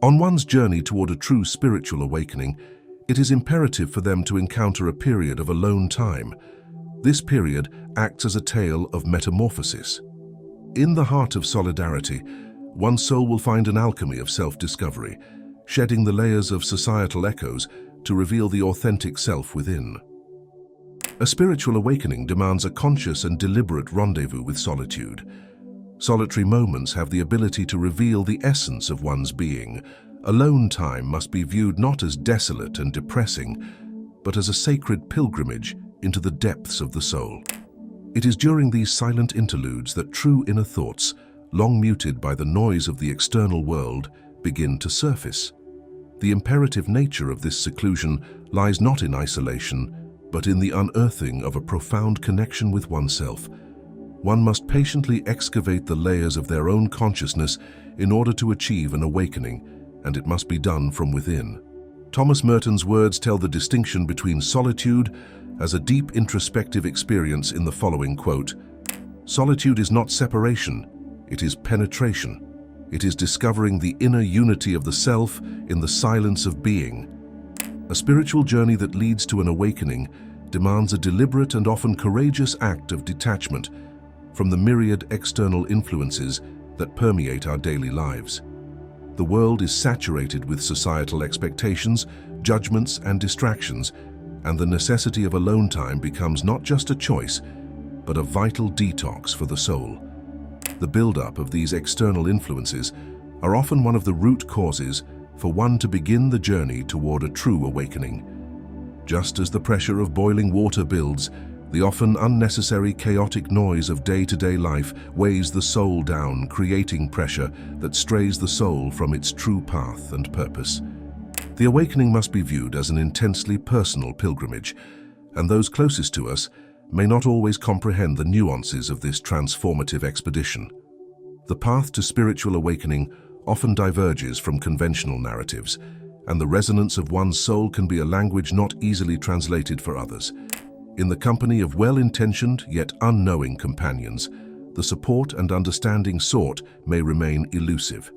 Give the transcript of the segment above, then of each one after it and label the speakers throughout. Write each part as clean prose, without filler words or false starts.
Speaker 1: On one's journey toward a true spiritual awakening, it is imperative for them to encounter a period of alone time. This period acts as a tale of metamorphosis. In the heart of solidarity, one's soul will find an alchemy of self-discovery, shedding the layers of societal echoes to reveal the authentic self within. A spiritual awakening demands a conscious and deliberate rendezvous with solitude. Solitary moments have the ability to reveal the essence of one's being. Alone time must be viewed not as desolate and depressing, but as a sacred pilgrimage into the depths of the soul. It is during these silent interludes that true inner thoughts, long muted by the noise of the external world, begin to surface. The imperative nature of this seclusion lies not in isolation, but in the unearthing of a profound connection with oneself. One must patiently excavate the layers of their own consciousness in order to achieve an awakening, and it must be done from within. Thomas Merton's words tell the distinction between solitude as a deep introspective experience in the following quote: "Solitude is not separation, it is penetration. It is discovering the inner unity of the self in the silence of being." A spiritual journey that leads to an awakening demands a deliberate and often courageous act of detachment from the myriad external influences that permeate our daily lives. The world is saturated with societal expectations, judgments, and distractions, and the necessity of alone time becomes not just a choice, but a vital detox for the soul. The build-up of these external influences are often one of the root causes for one to begin the journey toward a true awakening. Just as the pressure of boiling water builds, the often unnecessary chaotic noise of day-to-day life weighs the soul down, creating pressure that strays the soul from its true path and purpose. The awakening must be viewed as an intensely personal pilgrimage, and those closest to us may not always comprehend the nuances of this transformative expedition. The path to spiritual awakening often diverges from conventional narratives, and the resonance of one's soul can be a language not easily translated for others. In the company of well-intentioned yet unknowing companions, the support and understanding sought may remain elusive.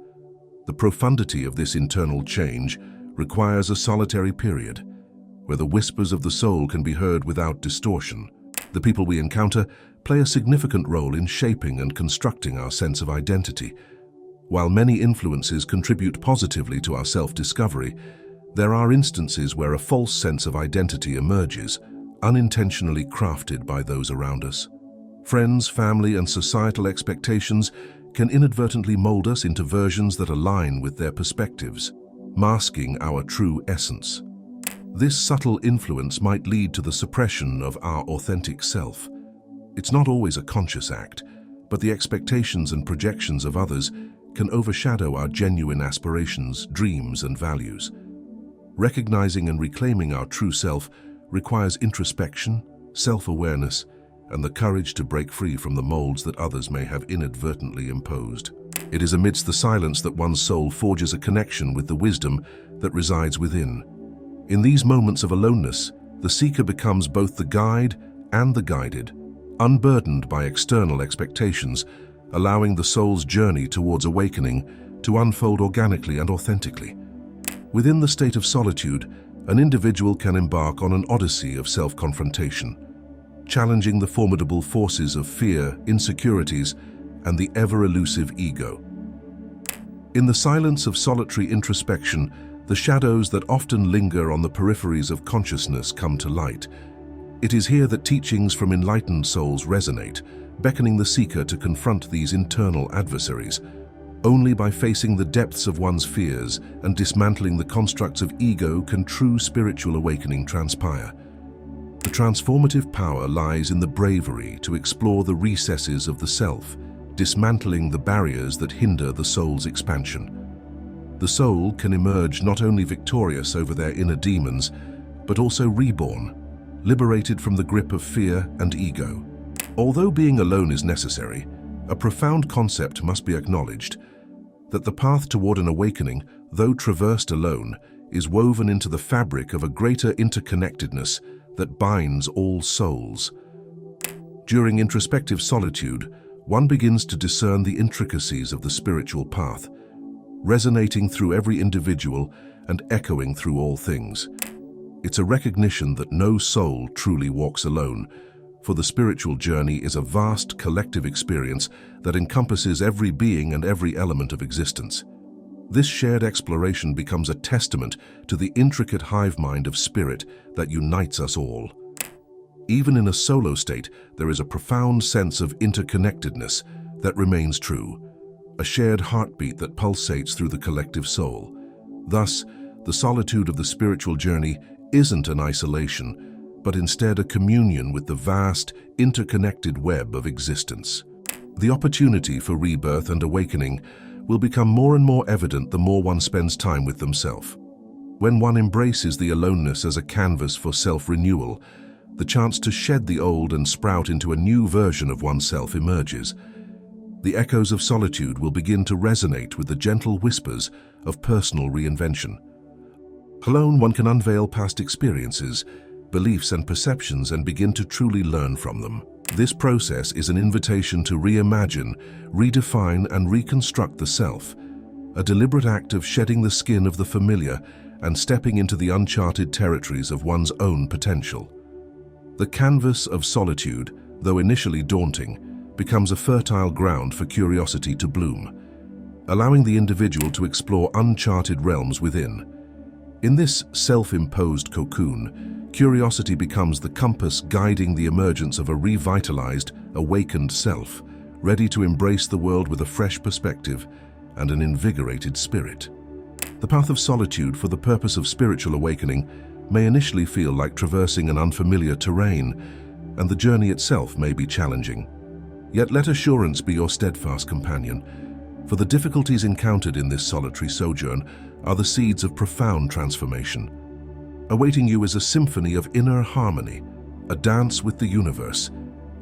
Speaker 1: The profundity of this internal change requires a solitary period, where the whispers of the soul can be heard without distortion. The people we encounter play a significant role in shaping and constructing our sense of identity. While many influences contribute positively to our self-discovery, there are instances where a false sense of identity emerges, unintentionally crafted by those around us. Friends, family, and societal expectations can inadvertently mold us into versions that align with their perspectives, masking our true essence. This subtle influence might lead to the suppression of our authentic self. It's not always a conscious act, but the expectations and projections of others can overshadow our genuine aspirations, dreams, and values. Recognizing and reclaiming our true self requires introspection, self-awareness, and the courage to break free from the molds that others may have inadvertently imposed. It is amidst the silence that one's soul forges a connection with the wisdom that resides within. In these moments of aloneness, the seeker becomes both the guide and the guided, unburdened by external expectations, allowing the soul's journey towards awakening to unfold organically and authentically. Within the state of solitude, an individual can embark on an odyssey of self-confrontation, challenging the formidable forces of fear, insecurities, and the ever-elusive ego. In the silence of solitary introspection, the shadows that often linger on the peripheries of consciousness come to light. It is here that teachings from enlightened souls resonate, beckoning the seeker to confront these internal adversaries. Only by facing the depths of one's fears and dismantling the constructs of ego can true spiritual awakening transpire. The transformative power lies in the bravery to explore the recesses of the self, dismantling the barriers that hinder the soul's expansion. The soul can emerge not only victorious over their inner demons, but also reborn, liberated from the grip of fear and ego. Although being alone is necessary, a profound concept must be acknowledged: that the path toward an awakening, though traversed alone, is woven into the fabric of a greater interconnectedness that binds all souls. During introspective solitude, one begins to discern the intricacies of the spiritual path. resonating through every individual and echoing through all things. It's a recognition that no soul truly walks alone, for the spiritual journey is a vast collective experience that encompasses every being and every element of existence. This shared exploration becomes a testament to the intricate hive mind of spirit that unites us all. Even in a solo state, there is a profound sense of interconnectedness that remains true, a shared heartbeat that pulsates through the collective soul. Thus, the solitude of the spiritual journey isn't an isolation, but instead a communion with the vast, interconnected web of existence. The opportunity for rebirth and awakening will become more and more evident the more one spends time with themselves. When one embraces the aloneness as a canvas for self-renewal, the chance to shed the old and sprout into a new version of oneself emerges. The echoes of solitude will begin to resonate with the gentle whispers of personal reinvention. Alone, one can unveil past experiences, beliefs and perceptions and begin to truly learn from them. This process is an invitation to reimagine, redefine and reconstruct the self, a deliberate act of shedding the skin of the familiar and stepping into the uncharted territories of one's own potential. The canvas of solitude, though initially daunting, becomes a fertile ground for curiosity to bloom, allowing the individual to explore uncharted realms within. In this self-imposed cocoon, curiosity becomes the compass guiding the emergence of a revitalized, awakened self, ready to embrace the world with a fresh perspective and an invigorated spirit. The path of solitude for the purpose of spiritual awakening may initially feel like traversing an unfamiliar terrain, and the journey itself may be challenging. Yet let assurance be your steadfast companion, for the difficulties encountered in this solitary sojourn are the seeds of profound transformation. Awaiting you is a symphony of inner harmony, a dance with the universe,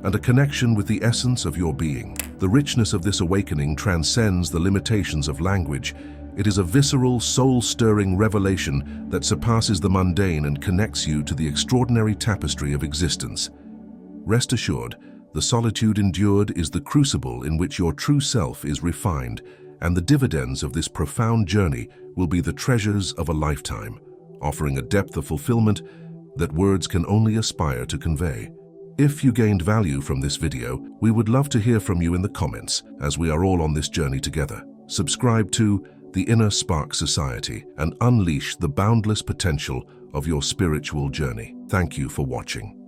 Speaker 1: and a connection with the essence of your being. The richness of this awakening transcends the limitations of language. It is a visceral, soul-stirring revelation that surpasses the mundane and connects you to the extraordinary tapestry of existence. Rest assured, the solitude endured is the crucible in which your true self is refined, and the dividends of this profound journey will be the treasures of a lifetime, offering a depth of fulfillment that words can only aspire to convey. If you gained value from this video, we would love to hear from you in the comments, as we are all on this journey together. Subscribe to the Inner Spark Society and unleash the boundless potential of your spiritual journey. Thank you for watching.